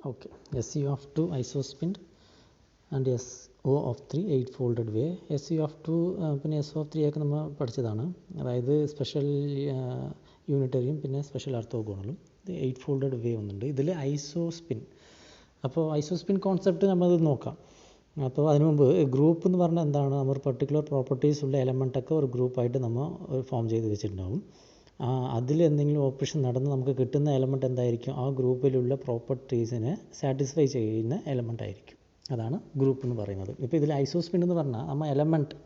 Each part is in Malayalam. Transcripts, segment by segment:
Okay, SU of 2 isospin and SO of 3 8 folded way. SU of 2 പിന്നെ SO of 3 ഒക്കെ നമ്മൾ പഠിച്ചതാണ്. അതായത് സ്പെഷ്യൽ യൂണിറ്ററിയും പിന്നെ സ്പെഷ്യൽ ഓർത്തോഗോണലും. ഇത് 8 ഫോൾഡഡ് വേ ഒന്നുണ്ട്. ഇതിൽ ഐസോസ്പിൻ. അപ്പോൾ ഐസോസ്പിൻ കോൺസെപ്റ്റ് നമ്മളത് നോക്കാം. അപ്പോൾ അതിനു മുമ്പ് ഗ്രൂപ്പ് എന്ന് പറഞ്ഞാൽ എന്താണ്? നമ്മൾ പെർട്ടിക്കുലർ പ്രോപ്പർട്ടീസ് ഉള്ള എലമെൻ്റൊക്കെ ഒരു ഗ്രൂപ്പായിട്ട് നമ്മൾ ഫോം ചെയ്ത് വെച്ചിട്ടുണ്ടാവും. അതിൽ എന്തെങ്കിലും ഓപ്പറേഷൻ നടന്ന് നമുക്ക് കിട്ടുന്ന എലമെൻറ്റ് എന്തായിരിക്കും? ആ ഗ്രൂപ്പിലുള്ള പ്രോപ്പർട്ടീസിനെ സാറ്റിസ്ഫൈ ചെയ്യുന്ന എലമെൻ്റ് ആയിരിക്കും. അതാണ് ഗ്രൂപ്പ് എന്ന് പറയുന്നത്. ഇപ്പോൾ ഇതിൽ ഐസോസ്പിൻ എന്ന് പറഞ്ഞാൽ നമ്മൾ എലമെൻറ്റ്,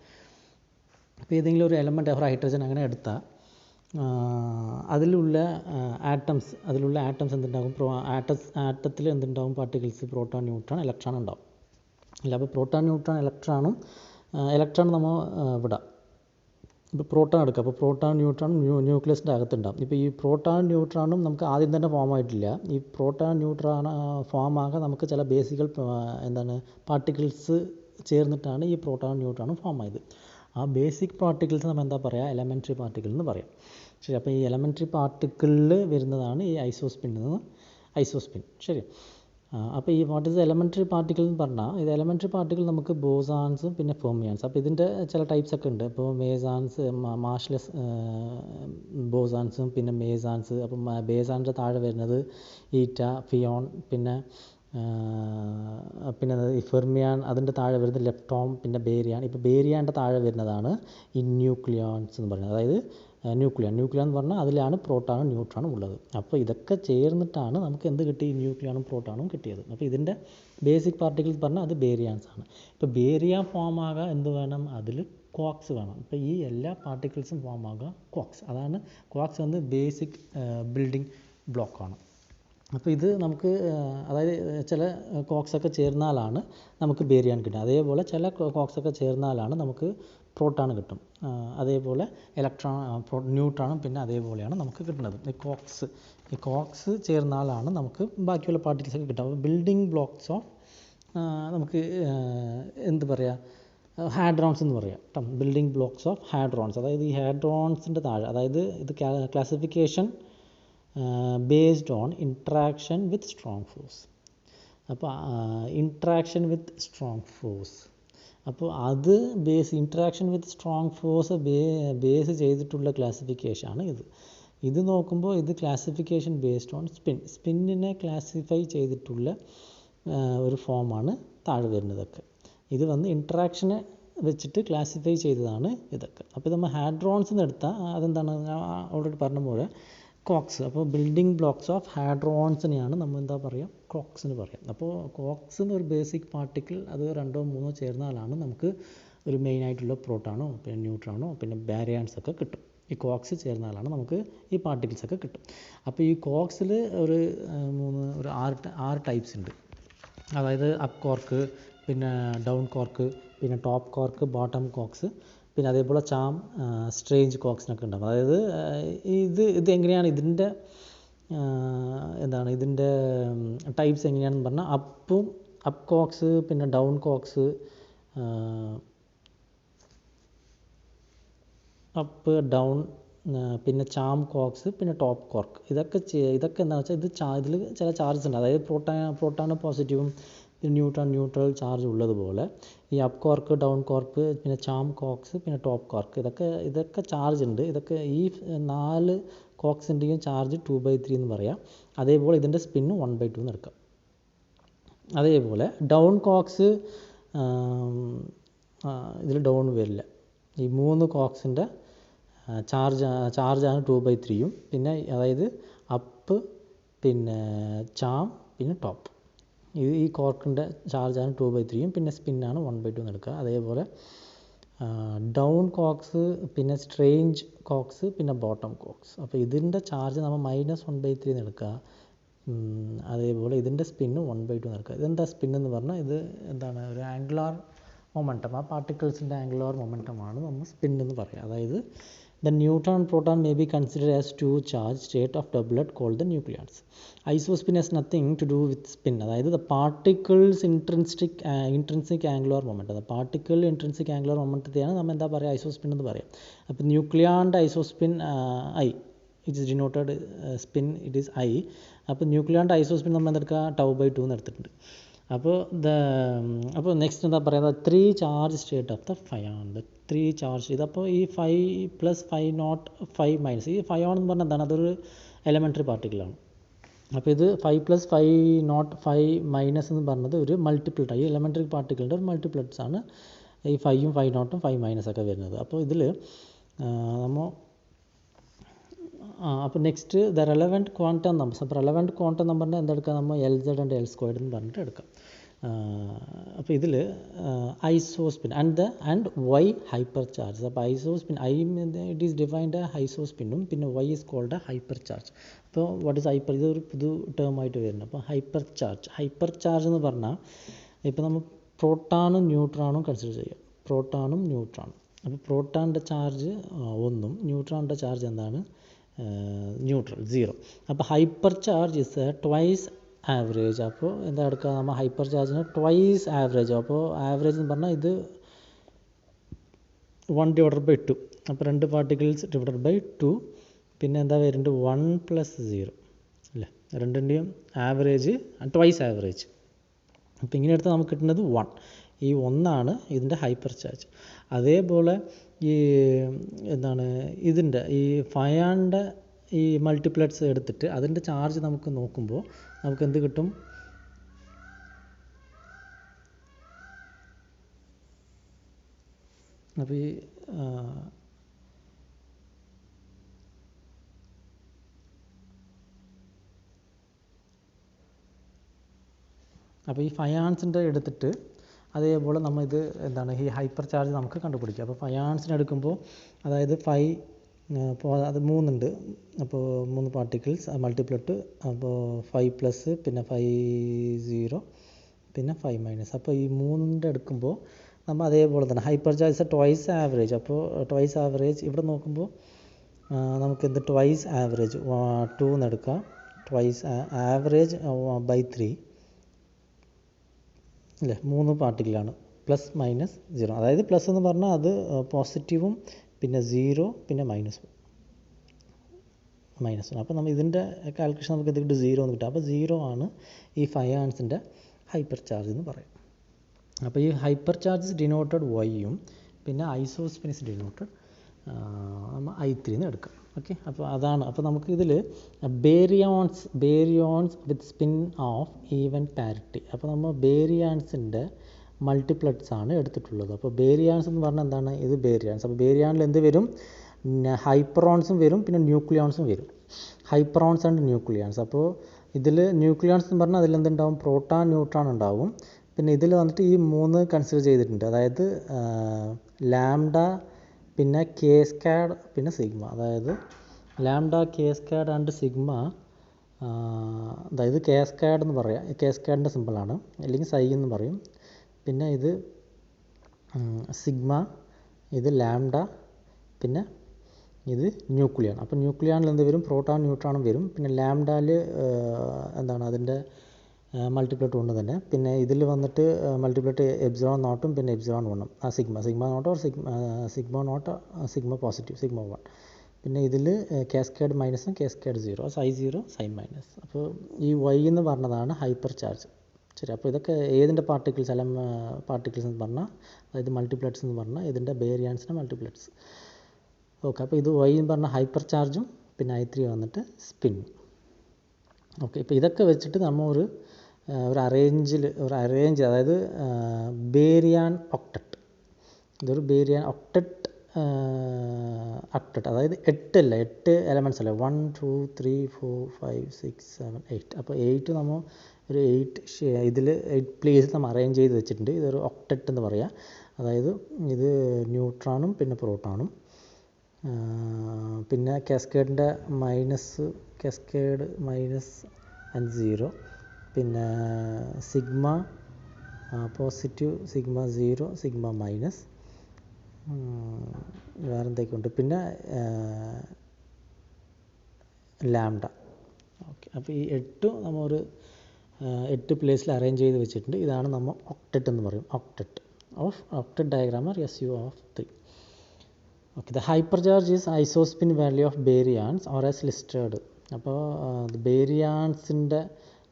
ഇപ്പോൾ ഏതെങ്കിലും ഒരു എലമെൻറ്റ് ഒരു ഹൈഡ്രജൻ അങ്ങനെ എടുത്താൽ അതിലുള്ള ആറ്റംസ് എന്തുണ്ടാകും? ആറ്റത്തിൽ എന്തുണ്ടാകും? പാർട്ടിക്കിൾസ്, പ്രോട്ടോൺ, ന്യൂട്രോൺ, ഇലക്ട്രോൺ ഉണ്ടാവും. അല്ല, അപ്പോൾ പ്രോട്ടോൺ, ന്യൂട്രോൺ, ഇലക്ട്രോൺ നമ്മൾ വിടാം. ഇപ്പോൾ പ്രോട്ടോൺ എടുക്കുക. അപ്പോൾ പ്രോട്ടോൺ, ന്യൂട്രോൺ ന്യൂക്ലിയസിൻ്റെ അകത്തുണ്ടാകും. ഇപ്പോൾ ഈ പ്രോട്ടോൺ, ന്യൂട്രോണും നമുക്ക് ആദ്യം തന്നെ ഫോം ആയിട്ടില്ല. ഈ പ്രോട്ടോൺ, ന്യൂട്രോൺ ഫോം ആകാൻ നമുക്ക് ചില ബേസിക്കൽ പാർട്ടിക്കിൾസ് ചേർന്നിട്ടാണ് ഈ പ്രോട്ടോൺ, ന്യൂട്രോണും ഫോം ആയത്. ആ ബേസിക് പാർട്ടിക്കിൾസ് നമ്മൾ എന്താ പറയുക? എലമെൻ്ററി പാർട്ടിക്കിൾ എന്ന് പറയാം. ശരി, അപ്പോൾ ഈ എലമെൻ്ററി പാർട്ടിക്കിളിൽ വരുന്നതാണ് ഈ ഐസോസ്പിൻ. ശരി, അപ്പോൾ ഈ വാട്ട് ഈസ് എലമെൻ്ററി പാർട്ടിക്കിൾ എന്ന് പറഞ്ഞാൽ, ഇത് എലമെൻ്ററി പാർട്ടിക്കിൾ നമുക്ക് ബോസാൻസും പിന്നെ ഫെർമിയാൻസ്. അപ്പോൾ ഇതിൻ്റെ ചില ടൈപ്സ് ഒക്കെ ഉണ്ട്. അപ്പോൾ മേസാൻസ്, മാഷ്ലെസ് ബോസാൻസും പിന്നെ മേസാൻസ്. അപ്പം ബേസാൻ്റെ താഴെ വരുന്നത് ഈറ്റ, ഫിയോൺ, പിന്നെ ഈ ഫെർമിയാൻ. അതിൻ്റെ താഴെ വരുന്നത് ലെപ്റ്റോൺ, പിന്നെ ബേരിയാൻ. ഇപ്പോൾ ബേരിയാൻ്റെ താഴെ വരുന്നതാണ് ഈ ന്യൂക്ലിയോൺസ് എന്ന് പറയുന്നത്. അതായത് ന്യൂക്ലിയൻ എന്ന് പറഞ്ഞാൽ അതിലാണ് പ്രോട്ടോണും ന്യൂട്രോണും ഉള്ളത്. അപ്പോൾ ഇതൊക്കെ ചേർന്നിട്ടാണ് നമുക്ക് എന്ത് കിട്ടി? ന്യൂക്ലിയോണും പ്രോട്ടോണും കിട്ടിയത്. അപ്പോൾ ഇതിൻ്റെ ബേസിക് പാർട്ടിക്കിൾസ് പറഞ്ഞാൽ അത് ബേരിയാൻസ് ആണ്. ഇപ്പോൾ ബേരിയാൻ ഫോം ആകാൻ എന്ത് വേണം? അതിൽ ക്വാക്സ് വേണം. ഇപ്പോൾ ഈ എല്ലാ പാർട്ടിക്കിൾസും ഫോം ആകുക ക്വാക്സ്. അതാണ് ക്വാക്സ് എന്ന് ബേസിക് ബിൽഡിംഗ് ബ്ലോക്കാണ്. അപ്പോൾ ഇത് നമുക്ക്, അതായത് ചില ക്വാക്സൊക്കെ ചേർന്നാലാണ് നമുക്ക് ബേരിയാൻ കിട്ടുക. അതേപോലെ ചില ക്വാക്സൊക്കെ ചേർന്നാലാണ് നമുക്ക് പ്രോട്ടോൺ കിട്ടും. അതേപോലെ ന്യൂട്രോണും പിന്നെ അതേപോലെയാണ് നമുക്ക് കിട്ടുന്നത്. ഈ ക്വാക്സ് ചേർന്നാലാണ് നമുക്ക് ബാക്കിയുള്ള പാർട്ടിക്കിൾസൊക്കെ കിട്ടുക. അപ്പോൾ ബിൽഡിംഗ് ബ്ലോക്സ് ഓഫ് നമുക്ക് എന്ത് പറയുക? ഹാഡ്രോൺസ് എന്ന് പറയാം. Building blocks of hadrons. അതായത് ഈ ഹാഡ്രോൺസിൻ്റെ താഴെ, അതായത് ഇത് classification based on interaction with strong force. അപ്പോൾ ഇൻട്രാക്ഷൻ വിത്ത് സ്ട്രോങ് ഫോഴ്സ്, അപ്പോൾ അത് interaction with strong force base ചെയ്തിട്ടുള്ള ക്ലാസിഫിക്കേഷനാണ് ഇത് നോക്കുമ്പോൾ ഇത് ക്ലാസിഫിക്കേഷൻ ബേസ്ഡ് ഓൺ സ്പിന്നിനെ ക്ലാസിഫൈ ചെയ്തിട്ടുള്ള ഒരു ഫോമാണ് താഴെ വരുന്നതൊക്കെ. ഇത് ഇൻട്രാക്ഷനെ വെച്ചിട്ട് ക്ലാസിഫൈ ചെയ്തതാണ് ഇതൊക്കെ. അപ്പോൾ നമ്മൾ ഹാഡ്രോൺസ് എന്ന് എടുത്താൽ അതെന്താണ്? ഓൾറെഡി പറഞ്ഞ പോലെ ക്വാക്സ്. അപ്പോൾ ബിൽഡിംഗ് ബ്ലോക്സ് ഓഫ് ഹാഡ്രോൺസിനെയാണ് നമ്മൾ എന്താ പറയുക? ക്വാക്സ് എന്ന് പറയാം. അപ്പോൾ ക്വാക്സ് എന്നൊരു ബേസിക് പാർട്ടിക്കിൾ അത് 2 or 3 ചേർന്നാലാണ് നമുക്ക് ഒരു മെയിനായിട്ടുള്ള പ്രോട്ടോണോ പിന്നെ ന്യൂട്രോണോ പിന്നെ ബാരിയാൻസ് ഒക്കെ കിട്ടും. ഈ ക്വാക്സ് ചേർന്നാലാണ് നമുക്ക് ഈ പാർട്ടിക്കിൾസൊക്കെ കിട്ടും. അപ്പോൾ ഈ ക്വാക്സിൽ ഒരു 6 ടൈപ്സ് ഉണ്ട്. അതായത് അപ്പ് കോർക്ക്, പിന്നെ ഡൗൺ കോർക്ക്, പിന്നെ ടോപ്പ് കോർക്ക്, ബോട്ടം കോക്സ്, പിന്നെ അതേപോലെ ചാം, സ്ട്രേഞ്ച് കോക്സിനൊക്കെ ഉണ്ടാകും. അതായത് ഇത് എങ്ങനെയാണ് ഇതിൻ്റെ ഇതിൻ്റെ ടൈപ്സ് എങ്ങനെയാണെന്ന് പറഞ്ഞാൽ അപ്പ് കോക്സ്, പിന്നെ ഡൗൺ കോക്സ്, അപ്പ് ഡൗൺ, പിന്നെ ചാം കോക്സ്, പിന്നെ ടോപ്പ് കോർക്ക്. ഇതൊക്കെ എന്താണെന്ന് വെച്ചാൽ ഇതിൽ ചില ചാർജസ് ഉണ്ട്. അതായത് പ്രോട്ടോൺ പോസിറ്റീവും ന്യൂട്രൽ ചാർജ് ഉള്ളതുപോലെ ഈ അപ്പ് കോർക്ക്, ഡൗൺ കോർക്ക്, പിന്നെ ചാം കോക്സ്, പിന്നെ ടോപ്പ് കോർക്ക്, ഇതൊക്കെ ചാർജ് ഉണ്ട്. ഇതൊക്കെ ഈ 4 കോക്സിൻ്റെയും ചാർജ് 2/3 എന്ന് പറയാം. അതേപോലെ ഇതിൻ്റെ സ്പിന്ന് 1/2 എന്ന് എടുക്കാം. അതേപോലെ ഡൗൺ കോക്സ് ഇതിൽ ഡൗൺ വരില്ല. ഈ 3 കോക്സിൻ്റെ ചാർജാണ് 2/3. പിന്നെ അതായത് അപ്പ്, പിന്നെ ചാം, പിന്നെ ടോപ്പ്. ഈ കോർക്കിൻ്റെ ചാർജാണ് 2/3, പിന്നെ സ്പിന്നാണ് 1/2 എന്ന് എടുക്കുക. അതേപോലെ ഡൗൺ കോക്സ്, പിന്നെ സ്ട്രേഞ്ച് കോക്സ്, പിന്നെ ബോട്ടം കോക്സ്. അപ്പോൾ ഇതിൻ്റെ ചാർജ് നമ്മൾ -1/3 എന്ന് എടുക്കുക. അതേപോലെ ഇതിൻ്റെ സ്പിന്ന് 1/2 എന്ന് എടുക്കുക. ഇതെന്താ സ്പിന്നെന്ന് പറഞ്ഞാൽ ഇത് എന്താണ്? ഒരു ആംഗുലാർ മൊമെൻറ്റം. ആ പാർട്ടിക്കിൾസിൻ്റെ ആംഗുലാർ മൊമെൻറ്റമാണ് നമ്മൾ സ്പിന്നെന്ന് പറയുക. അതായത് the neutron and proton may be considered as 2 charged state of doublet called the nucleons. Isospin has nothing to do with spin. അതായത് the particles intrinsic angular momentum. The particle intrinsic angular momentum നമ്മൾ എന്താ പറയുക? ഐസോസ്പിൻ എന്ന് പറയാം. അപ്പോൾ ന്യൂക്ലിയോണിൻ്റെ ഐസോസ്പിൻ I, it is denoted spin, it is I. അപ്പോൾ ന്യൂക്ലിയോണിൻ്റെ ഐസോസ്പിൻ നമ്മൾ എന്തെടുക്കുക τ/2 എന്ന് എടുത്തിട്ടുണ്ട്. അപ്പോൾ നെക്സ്റ്റ് എന്താ പറയുക, 3 charge state of the pion. 3 charge ചെയ്ത് അപ്പോൾ ഈ 5 + 5 നോട്ട് 5 മൈനസ്, ഈ ഫയോൺ എന്ന് പറഞ്ഞാൽ എന്താണ്, അതൊരു എലമെൻ്ററി പാർട്ടിക്കിളാണ്. അപ്പോൾ ഇത് 5 + 5 നോട്ട് 5 മൈനസ് എന്ന് പറഞ്ഞത് ഒരു മൾട്ടിപ്ലറ്റ്, ഈ എലമെൻ്ററി പാർട്ടിക്കിളിൻ്റെ ഒരു മൾട്ടിപ്ലറ്റ്സ് ആണ് ഈ 5ഉം 5 നോട്ടും 5 മൈനസൊക്കെ വരുന്നത്. അപ്പോൾ ഇതിൽ നമ്മൾ അപ്പോൾ next the relevant quantum numbers. അപ്പോൾ റെലവൻറ്റ് ക്വാണ്ടം നമ്പറിൻ്റെ എന്തെടുക്കുക, നമ്മൾ LZ ആൻഡ് L² എന്ന് പറഞ്ഞിട്ട് എടുക്കാം. അപ്പോൾ ഇതിൽ isospin and Y hypercharge. അപ്പോൾ ഐസോസ്പിൻ ഇറ്റ് ഈസ് ഡിഫൈൻഡ് ഐസോസ്പിന്നും പിന്നെ Y is called hypercharge. അപ്പോൾ വാട്ട് ഈസ് ഹൈപ്പർ, ഇതൊരു പുതു ടേമായിട്ട് വരുന്നത്. അപ്പോൾ ഹൈപ്പർ ചാർജ് എന്ന് പറഞ്ഞാൽ ഇപ്പോൾ നമ്മൾ പ്രോട്ടോണും ന്യൂട്രോണും കൺസിഡർ ചെയ്യാം. പ്രോട്ടോണും ന്യൂട്രോണും. അപ്പോൾ പ്രോട്ടോണിൻ്റെ ചാർജ് 1ഉം ന്യൂട്രോണിൻ്റെ ചാർജ് എന്താണ്, ന്യൂട്രൽ 0. അപ്പോൾ hyper charge is twice average. അപ്പോൾ എന്താ എടുക്കുക, നമ്മൾ ഹൈപ്പർ ചാർജിന് ട്വൈസ് ആവറേജ്. അപ്പോൾ ആവറേജ് എന്ന് പറഞ്ഞാൽ ഇത് 1/2. അപ്പോൾ 2 പാർട്ടിക്കിൾസ് /2, പിന്നെ എന്താ വരുന്നുണ്ട് 1 + 0 അല്ലേ, രണ്ടിൻ്റെയും ആവറേജ് ട്വൈസ് ആവറേജ്. അപ്പോൾ ഇങ്ങനെ എടുത്താൽ നമുക്ക് കിട്ടുന്നത് 1. ഈ 1 ഇതിൻ്റെ ഹൈപ്പർ ചാർജ്. അതേപോലെ ഈ എന്താണ് ഇതിൻ്റെ ഈ ഫയോണിൻ്റെ ഈ മൾട്ടിപ്ലറ്റ്സ് എടുത്തിട്ട് അതിൻ്റെ ചാർജ് നമുക്ക് നോക്കുമ്പോൾ നമുക്ക് എന്ത് കിട്ടും, അപ്പോൾ ഈ അപ്പോൾ ഈ ഫയോൺസിൻ്റെ എടുത്തിട്ട് അതേപോലെ നമ്മൾ ഇത് എന്താണ് ഈ ഹൈപ്പർ ചാർജ് നമുക്ക് കണ്ടുപിടിക്കുക. അപ്പോൾ ഫയോൺസിന് എടുക്കുമ്പോൾ അതായത് 5 അപ്പോൾ അത് 3 ഉണ്ട്. അപ്പോൾ 3 പാർട്ടിക്കിൾസ് മൾട്ടിപ്ലറ്റ്. അപ്പോൾ 5+, പിന്നെ 5 പിന്നെ 5-. അപ്പോൾ ഈ 3ൻ്റെ എടുക്കുമ്പോൾ നമ്മൾ അതേപോലെ തന്നെ ഹൈപ്പർ ചാർജ് ട്വൈസ് ആവറേജ്. അപ്പോൾ ട്വൈസ് ആവറേജ് ഇവിടെ നോക്കുമ്പോൾ നമുക്ക് എന്ത് ട്വൈസ് ആവറേജ് 2 എന്ന് എടുക്കാം. ട്വൈസ് ആവറേജ് /3 അല്ലേ, 3 പാർട്ടിക്കിളാണ് +-0. അതായത് പ്ലസ് എന്ന് പറഞ്ഞാൽ അത് പോസിറ്റീവും പിന്നെ 0 പിന്നെ -1. അപ്പോൾ നമ്മൾ ഇതിൻ്റെ കാൽക്കുലേഷൻ നമുക്ക് എന്ത് കിട്ടും, 0 എന്ന് കിട്ടും. അപ്പോൾ 0 ആണ് ഈ ഫയോൺസിൻ്റെ ഹൈപ്പർ ചാർജ് എന്ന് പറയും. അപ്പോൾ ഈ ഹൈപ്പർ ചാർജ് ഡിനോട്ടഡ് വൈയും പിന്നെ ഐസോസ്പിൻ ഡിനോട്ടഡ് നമ്മൾ I3 എന്ന് എടുക്കാം. ഓക്കെ, അപ്പോൾ അതാണ്. അപ്പോൾ നമുക്ക് ഇതിൽ ബേരിയോൺസ് വിത്ത് സ്പിൻ ഓഫ് ഈവൻ പാരിറ്റി. അപ്പോൾ നമ്മൾ ബേരിയാൻസിൻ്റെ മൾട്ടിപ്ലറ്റ്സ് ആണ് എടുത്തിട്ടുള്ളത്. അപ്പോൾ ബേരിയാൻസ് എന്ന് പറഞ്ഞാൽ എന്താണ്, ഇത് ബേരിയാൻസ്. അപ്പോൾ ബേരിയാനിൽ എന്ത് വരും, ഹൈപ്പറോൺസും വരും പിന്നെ ന്യൂക്ലിയോൺസും വരും. ഹൈപ്പറോൺസ് ആൻഡ് ന്യൂക്ലിയോൺസ്. അപ്പോൾ ഇതിൽ ന്യൂക്ലിയോൺസ് എന്ന് പറഞ്ഞാൽ അതിലെന്തുണ്ടാവും, പ്രോട്ടോൺ ന്യൂട്രോൺ ഉണ്ടാവും. പിന്നെ ഇതിൽ വന്നിട്ട് ഈ 3 കൺസിഡർ ചെയ്തിട്ടുണ്ട്. അതായത് ലാംഡ പിന്നെ K² പിന്നെ സിഗ്മ. അതായത് ലാംഡ, K² ആൻഡ് സിഗ്മ. അതായത് K² എന്ന് പറയാം, K²ൻ്റെ സിമ്പിളാണ്, അല്ലെങ്കിൽ സൈ എന്ന് പറയും. പിന്നെ ഇത് സിഗ്മ, ഇത് ലാംഡ, പിന്നെ ഇത് ന്യൂക്ലിയോൺ. അപ്പോൾ ന്യൂക്ലിയോണിൽ എന്ത് വരും, പ്രോട്ടോൺ ന്യൂട്രോണും വരും. പിന്നെ ലാംഡയിൽ എന്താണ് അതിൻ്റെ മൾട്ടിപ്ലറ്റ് 1 തന്നെ. പിന്നെ ഇതിൽ വന്നിട്ട് മൾട്ടിപ്ലറ്റ് ε0 പിന്നെ ε1 സിഗ്മ0 ഓർ സിഗ്മ0 സിഗ്മ പോസിറ്റീവ് സിഗ്മ1. പിന്നെ ഇതിൽ K² മൈനസും K²0 ψ0 ψ-. അപ്പോൾ ഈ Y എന്ന് പറഞ്ഞതാണ് ഹൈപ്പർ ചാർജ്. ശരി, അപ്പോൾ ഇതൊക്കെ ഏതിൻ്റെ പാർട്ടിക്കിൾസ് പാർട്ടിക്കിൾസ് എന്ന് പറഞ്ഞാൽ, അതായത് മൾട്ടിപ്ലറ്റ്സ് എന്ന് പറഞ്ഞാൽ ഇതിൻ്റെ ബേരിയാൻസിൻ്റെ മൾട്ടിപ്ലറ്റ്സ്. ഓക്കെ, അപ്പോൾ ഇത് Y എന്ന് പറഞ്ഞാൽ ഹൈപ്പർ ചാർജും പിന്നെ I3 വന്നിട്ട് സ്പിൻ. ഓക്കെ, ഇപ്പോൾ ഇതൊക്കെ വെച്ചിട്ട് നമ്മൾ ഒരു അറേഞ്ച് അതായത് ബേരിയാൻ ഒക്ടറ്റ്. ഇതൊരു ബേരിയാൻ ഒക്ടറ്റ് അതായത് 8 എലമെൻറ്റ്സ് അല്ലേ, 1 2 3 4 5 6 7 8. അപ്പോൾ 8 നമ്മൾ ഒരു 8 ഇതിൽ 8 പ്ലേസ് നമ്മൾ അറേഞ്ച് ചെയ്ത് വെച്ചിട്ടുണ്ട്. ഇതൊരു ഒക്ടറ്റ് എന്ന് പറയാം. അതായത് ഇത് ന്യൂട്രോണും പിന്നെ പ്രോട്ടോണും പിന്നെ കാസ്കേഡിൻ്റെ -0 പിന്നെ സിഗ്മ പോസിറ്റീവ് സിഗ്മ0 സിഗ്മ- വേറെന്തൊക്കെയുണ്ട്, പിന്നെ ലാംഡ. ഓക്കെ, അപ്പോൾ ഈ 8 നമ്മൾ ഒരു 8 പ്ലേസിൽ അറേഞ്ച് ചെയ്ത് വെച്ചിട്ടുണ്ട്. ഇതാണ് നമ്മൾ ഒക്ടറ്റ് എന്ന് പറയും. ഒക്ടറ്റ് ഡയഗ്രാമർ SU of 3. Okay, the hypercharge is isospin value of baryons or as listed. അപ്പോൾ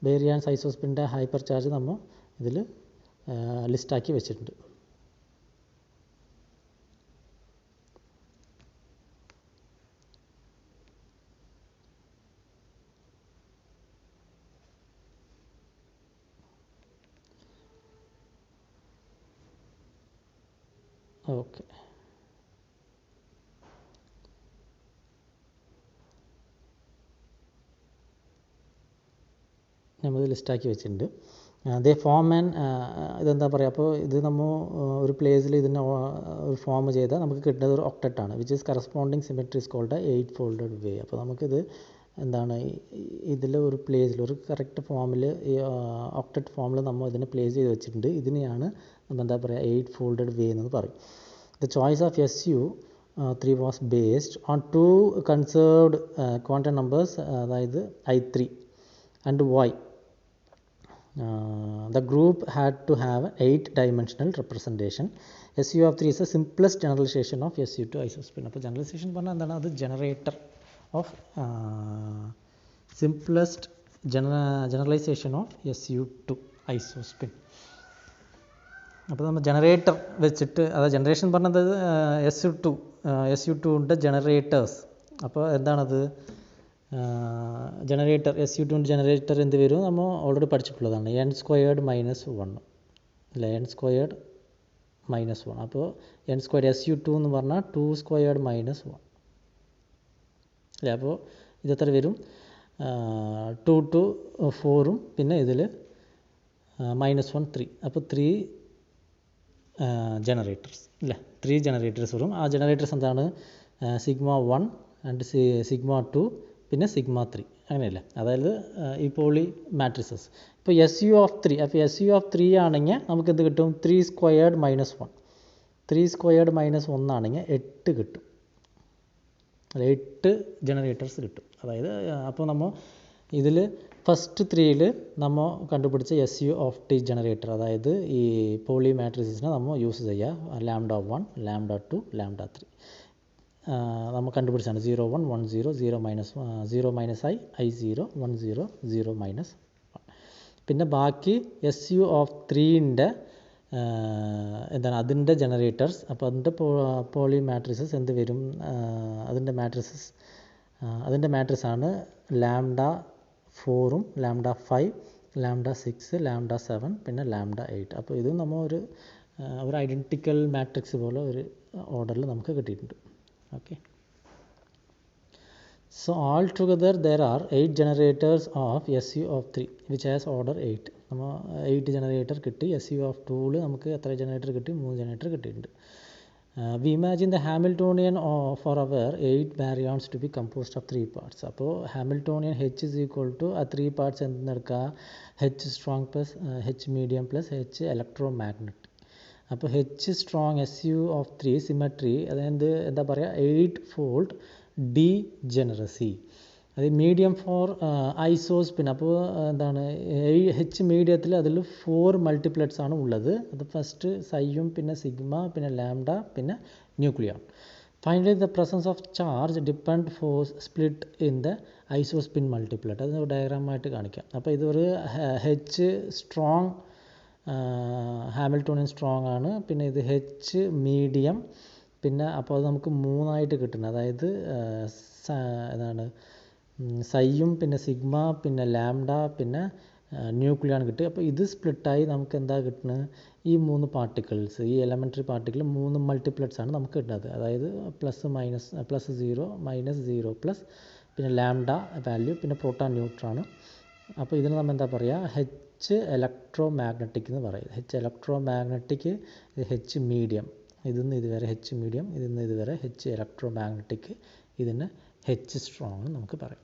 ബേരിയാൻസ് ഐസോസ്പിൻ്റെ ഹൈപ്പർ ചാർജ് നമ്മൾ ഇതിൽ ലിസ്റ്റാക്കി വെച്ചിട്ടുണ്ട്. ഓക്കെ, നമ്മൾ ലിസ്റ്റാക്കി വെച്ചിട്ടുണ്ട്. ദേ ഫോം ആൻഡ് ഇതെന്താ പറയുക, അപ്പോൾ ഇത് നമ്മൾ ഒരു പ്ലേസിൽ ഇതിനെ ഒരു ഫോം ചെയ്താൽ നമുക്ക് കിട്ടുന്നത് ഒരു ഒക്ടറ്റാണ്, which is corresponding symmetry is called 8 folded way. അപ്പോൾ നമുക്കിത് എന്താണ് ഇതിൽ ഒരു പ്ലേസിൽ ഒരു കറക്റ്റ് ഫോമിൽ ഈ ഒക്ടറ്റ് ഫോമിൽ നമ്മൾ ഇതിനെ പ്ലേസ് ചെയ്ത് വെച്ചിട്ടുണ്ട്. ഇതിനെയാണ് നമ്മൾ എന്താ പറയുക 8 ഫോൾഡഡ് വേ എന്ന് പറയും. The choice of SU3 was based on 2 conserved quantum numbers, അതായത് I3 and Y. The group had to have 8-dimensional representation. SU3 is the simplest generalization of SU2 isospin. അപ്പോൾ ജനറലൈസേഷൻ പറഞ്ഞാൽ എന്താണ്, അത് generator of simplest generalization of SU2 isospin. അപ്പോൾ നമ്മൾ ജനറേറ്റർ വെച്ചിട്ട്, അതായത് ജനറേഷൻ പറഞ്ഞത് SU2ൻ്റെ ജനറേറ്റേഴ്സ്. അപ്പോൾ എന്താണത് ജനറേറ്റർ SU2ൻ്റെ ജനറേറ്റർ എന്ത് വരും, നമ്മൾ ഓൾറെഡി പഠിച്ചിട്ടുള്ളതാണ്, n² - 1 അല്ലേ, n² - 1. അപ്പോൾ n² SU2 എന്ന് പറഞ്ഞാൽ 2² - 1 അല്ലേ. അപ്പോൾ ഇതെത്ര വരും, 2 to 4ഉം പിന്നെ ഇതിൽ -1 3. അപ്പോൾ 3 ജനറേറ്റേഴ്സ് അല്ലേ, 3 ജനറേറ്റേഴ്സ് വരും. ആ ജനറേറ്റേഴ്സ് എന്താണ്, σ1 ആൻഡ് σ2 പിന്നെ σ3 അങ്ങനെയല്ലേ, അതായത് ഈ പോളി മാട്രിസസ്. ഇപ്പോൾ SU3, അപ്പോൾ SU3 ആണെങ്കിൽ നമുക്ക് എന്ത് കിട്ടും, 3² - 1. 3² - 1 ആണെങ്കിൽ 8 കിട്ടും, അല്ല 8 ജനറേറ്റേഴ്സ് കിട്ടും. അതായത് അപ്പോൾ നമ്മൾ ഇതിൽ ഫസ്റ്റ് 3ൽ നമ്മൾ കണ്ടുപിടിച്ച SU3 ജനറേറ്റർ, അതായത് ഈ പോളി മാട്രിസസിനെ നമ്മൾ യൂസ് ചെയ്യുക, λ1 λ2 λ3 നമ്മൾ കണ്ടുപിടിച്ചാണ് 0 1 1 0 0 - I 0 1 0 0 - 1. പിന്നെ ബാക്കി SU3ൻ്റെ എന്താണ് അതിൻ്റെ ജനറേറ്റേഴ്സ്. അപ്പോൾ അതിൻ്റെ പോളി മാട്രിസസ് എന്ത് വരും, അതിൻ്റെ മാട്രിക്സാണ് λ4ഉം λ5 λ6 λ7 പിന്നെ λ8. അപ്പോൾ ഇത് നമ്മൾ ഒരു ഐഡൻറ്റിക്കൽ മാട്രിക്സ് പോലെ ഒരു ഓർഡറിൽ നമുക്ക് കിട്ടിയിട്ടുണ്ട്. Okay, so altogether there are 8 generators of SU3 which has order 8. നമ്മൾ 8 ജനറേറ്റർ കിട്ടി. SU2ൽ നമുക്ക് എത്ര ജനറേറ്റർ കിട്ടി, 3 ജനറേറ്റർ കിട്ടിയിട്ടുണ്ട്. We imagine the Hamiltonian for our 8 baryons to be composed of 3 parts. അപ്പോൾ Hamiltonian H is equal to ആ 3 parts എന്തെടുക്കുക, H strong plus H medium plus H electromagnetic. അപ്പോൾ H സ്ട്രോങ് SU3 സിമെട്രി, അതായത് എന്താ പറയുക 8 ഫോൾഡ് ഡീജനറസി. അത് മീഡിയം ഫോർ ഐസോസ്പിൻ. അപ്പോൾ എന്താണ് H മീഡിയത്തിൽ അതിൽ 4 മൾട്ടിപ്ലറ്റ്സ് ആണ് ഉള്ളത്. അത് ഫസ്റ്റ് സൈയും പിന്നെ സിഗ്മ പിന്നെ ലാംഡ പിന്നെ nucleon. Finally the presence of charge depend force split in the isospin multiplet. അത് ഡയഗ്രാമായിട്ട് കാണിക്കാം. അപ്പോൾ ഇതൊരു H സ്ട്രോങ് ഹാമിൽട്ടോണിയൻ സ്ട്രോങ് ആണ്, പിന്നെ ഇത് H മീഡിയം, പിന്നെ അപ്പോൾ അത് നമുക്ക് 3ആയിട്ട് കിട്ടുന്നത്, അതായത് എന്താണ് സൈയും പിന്നെ സിഗ്മ പിന്നെ ലാംഡ പിന്നെ ന്യൂക്ലിയോൺ കിട്ടി. അപ്പോൾ ഇത് സ്പ്ലിറ്റായി നമുക്ക് എന്താ കിട്ടുന്നത്, ഈ 3 പാർട്ടിക്കിൾസ്, ഈ എലമെൻ്ററി പാർട്ടിക്കിൾ 3 മൾട്ടിപ്ലറ്റ്സ് ആണ് നമുക്ക് കിട്ടുന്നത്. അതായത് +0 -0 പ്ലസ് പിന്നെ ലാംഡ വാല്യൂ പിന്നെ പ്രോട്ടോൺ ന്യൂട്രോൺ. അപ്പോൾ ഇതിന് നമ്മൾ എന്താ പറയുക, H ഇലക്ട്രോ മാഗ്നറ്റിക് എന്ന് പറയും. H electromagnetic, H medium, ഇതിന്ന് ഇതുവരെ H മീഡിയം, ഇതിന്ന് ഇതുവരെ H ഇലക്ട്രോ മാഗ്നറ്റിക്, ഇതിന് H സ്ട്രോങ് എന്ന് നമുക്ക് പറയാം.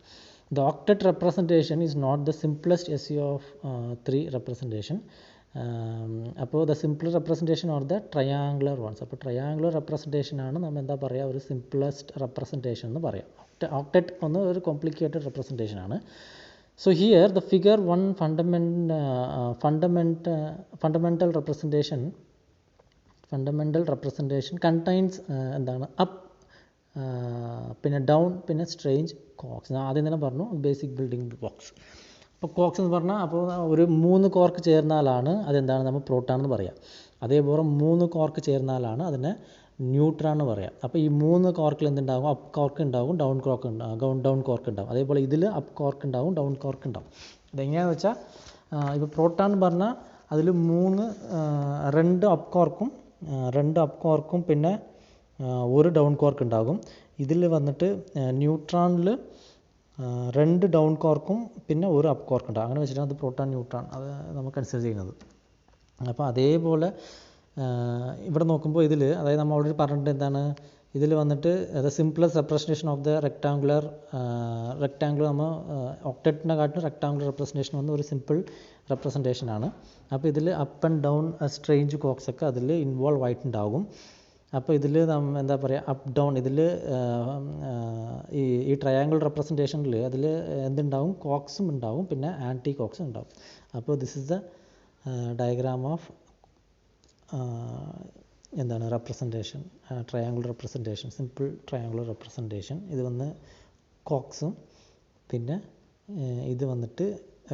The octet representation is not the simplest SU3 representation. അപ്പോൾ the simple representation or the triangular ones. അപ്പോൾ ട്രയാങ്കുലർ റെപ്രസെൻറ്റേഷനാണ് നമ്മൾ എന്താ പറയുക, ഒരു സിംപ്ലസ്റ്റ് റെപ്രസെൻറ്റേഷൻ എന്ന് പറയാം. ഓക്ടറ്റ് ഒന്ന് ഒരു complicated റെപ്രസെൻറ്റേഷനാണ്. So here the figure 1 fundamental representation contains എന്താണ് പിന്നെ ഡൗൺ, പിന്നെ സ്ട്രേഞ്ച് കോക്സ്. ഞാൻ ആദ്യം തന്നെ പറഞ്ഞു ബേസിക് ബിൽഡിംഗ് ബ്ലോക്സ്. അപ്പോൾ കോക്സ് എന്ന് പറഞ്ഞാൽ അപ്പോൾ ഒരു 3 കോർക്ക് ചേർന്നാലാണ് അതെന്താണ് നമ്മൾ പ്രോട്ടാണെന്ന് പറയാം. അതേപോലെ 3 കോർക്ക് ചേർന്നാലാണ് അതിനെ ന്യൂട്രാൺ എന്ന് പറയാം. അപ്പോൾ ഈ 3 കോർക്കിൽ എന്തുണ്ടാകും? അപ്പ് കോർക്ക് ഉണ്ടാകും, ഡൗൺ കോർക്ക് ഉണ്ടാകും, ഡൗൺ കോർക്ക് ഉണ്ടാകും. അതേപോലെ ഇതിൽ അപ്പ് കോർക്ക് ഉണ്ടാകും, ഡൗൺ കോർക്ക് ഉണ്ടാകും. ഇതെങ്ങനെയാണെന്ന് വെച്ചാൽ ഇപ്പോൾ പ്രോട്ടാൻ എന്ന് പറഞ്ഞാൽ അതിൽ 2 അപ്പ് കോർക്കും പിന്നെ ഒരു ഡൗൺ കോർക്ക് ഉണ്ടാകും. ഇതിൽ വന്നിട്ട് ന്യൂട്രാണിൽ 2 ഡൗൺ കോർക്കും പിന്നെ ഒരു അപ്പ് കോർക്ക് ഉണ്ടാകും. അങ്ങനെ വെച്ചിട്ടാണ് അത് പ്രോട്ടാൻ ന്യൂട്രാൺ അത് നമുക്ക് കൺസിഡർ ചെയ്യുന്നത്. അപ്പോൾ അതേപോലെ ഇവിടെ നോക്കുമ്പോൾ ഇതിൽ, അതായത് നമ്മൾ ഓൾറെഡി പറഞ്ഞിട്ട് എന്താണ്, ഇതിൽ വന്നിട്ട് the simplest representation of the rectangular നമ്മൾ ഒക്ടറ്റിനെ കാട്ടിലും റെക്ടാങ്കുലർ റെപ്രസെൻറ്റേഷൻ വന്ന് ഒരു സിമ്പിൾ റെപ്രസെൻറ്റേഷനാണ്. അപ്പോൾ ഇതിൽ up and down strange quarks ഒക്കെ അതിൽ ഇൻവോൾവ് ആയിട്ടുണ്ടാകും. അപ്പോൾ ഇതിൽ എന്താ പറയുക, അപ്പ് ഡൗൺ ഇതിൽ ഈ ട്രയാങ്കിൾ റെപ്രസെൻറ്റേഷനിൽ അതിൽ എന്തുണ്ടാവും? കോക്സും ഉണ്ടാവും, പിന്നെ ആൻറ്റി കോക്സും ഉണ്ടാവും. അപ്പോൾ this is the diagram of എന്താണ് representation, triangular representation, simple triangular representation. ഇത് വന്ന് കോക്സും പിന്നെ ഇത് വന്നിട്ട്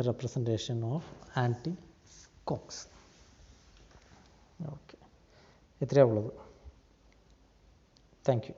representation of anti quarks. Okay, ഇത്രയേ ഉള്ളത്. Thank U.